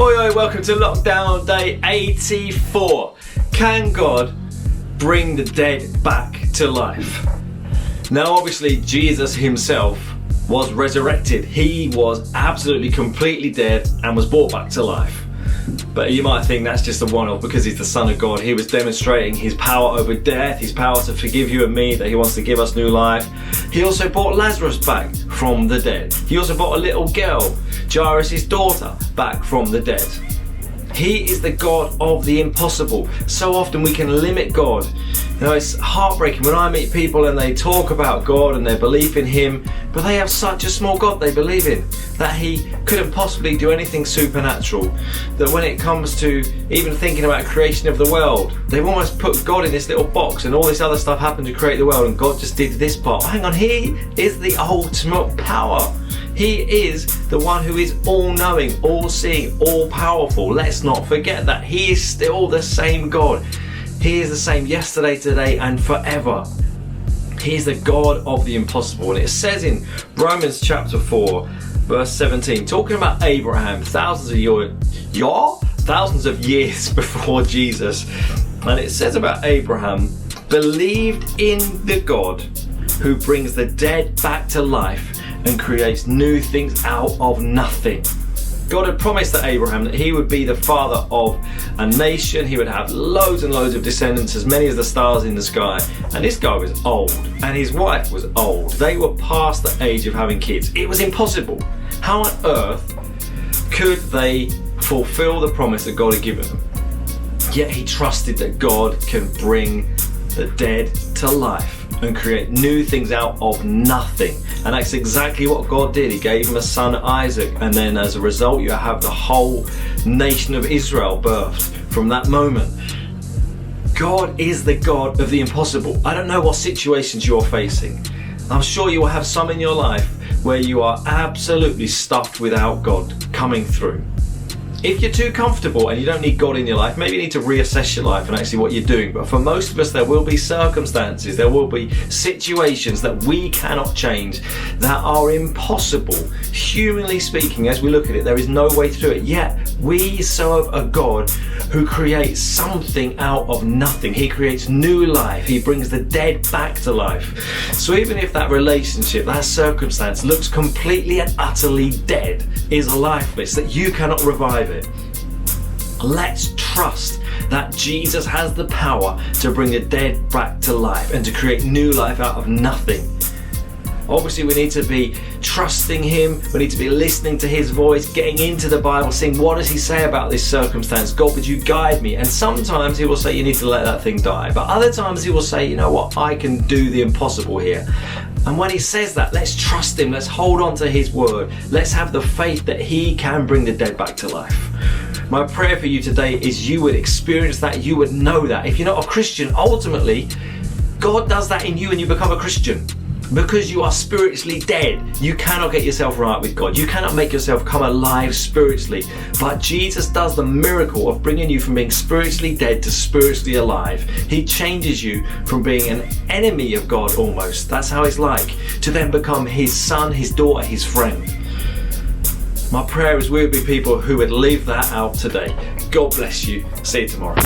Oi, welcome to Lockdown Day 84. Can God bring the dead back to life? Now obviously Jesus himself was resurrected. He was absolutely completely dead and was brought back to life. But you might think that's just a one-off because he's the Son of God. He was demonstrating his power over death, his power to forgive you and me, that he wants to give us new life. He also brought Lazarus back from the dead. He also brought a little girl, Jairus' daughter, back from the dead. He is the God of the impossible. So often we can limit God. You know, it's heartbreaking when I meet people and they talk about God and their belief in him, but they have such a small God they believe in, that he couldn't possibly do anything supernatural. That when it comes to even thinking about creation of the world, they've almost put God in this little box and all this other stuff happened to create the world and God just did this part. Hang on, he is the ultimate power. He is the one who is all-knowing, all-seeing, all-powerful. Let's not forget that. He is still the same God. He is the same yesterday, today, and forever. He is the God of the impossible. And it says in Romans chapter 4, verse 17, talking about Abraham, thousands of years before Jesus. And it says about Abraham, believed in the God who brings the dead back to life and creates new things out of nothing. God had promised to Abraham that he would be the father of a nation. He would have loads and loads of descendants, as many as the stars in the sky. And this guy was old, and his wife was old. They were past the age of having kids. It was impossible. How on earth could they fulfill the promise that God had given them? Yet he trusted that God can bring the dead to life and create new things out of nothing. And that's exactly what God did. He gave him a son, Isaac, and then as a result you have the whole nation of Israel birthed from that moment. God is the God of the impossible. I don't know what situations you're facing. I'm sure you will have some in your life where you are absolutely stuffed without God coming through. If you're too comfortable and you don't need God in your life, maybe you need to reassess your life and actually what you're doing. But for most of us, there will be circumstances, there will be situations that we cannot change, that are impossible. Humanly speaking, as we look at it, there is no way through it. Yet we serve a God who creates something out of nothing. He creates new life. He brings the dead back to life. So even if that relationship, that circumstance looks completely and utterly dead, is lifeless, that you cannot revive it, let's trust that Jesus has the power to bring the dead back to life and to create new life out of nothing. Obviously we need to be trusting him, we need to be listening to his voice, getting into the Bible, saying, what does he say about this circumstance? God, would you guide me? And sometimes he will say you need to let that thing die, but other times he will say, you know what, I can do the impossible here. And when he says that, let's trust him, let's hold on to his word, let's have the faith that he can bring the dead back to life. My prayer for you today is you would experience that, you would know that. If you're not a Christian, ultimately, God does that in you and you become a Christian. Because you are spiritually dead, you cannot get yourself right with God. You cannot make yourself come alive spiritually. But Jesus does the miracle of bringing you from being spiritually dead to spiritually alive. He changes you from being an enemy of God almost, that's how it's like, to then become his son, his daughter, his friend. My prayer is we would be people who would live that out today. God bless you. See you tomorrow.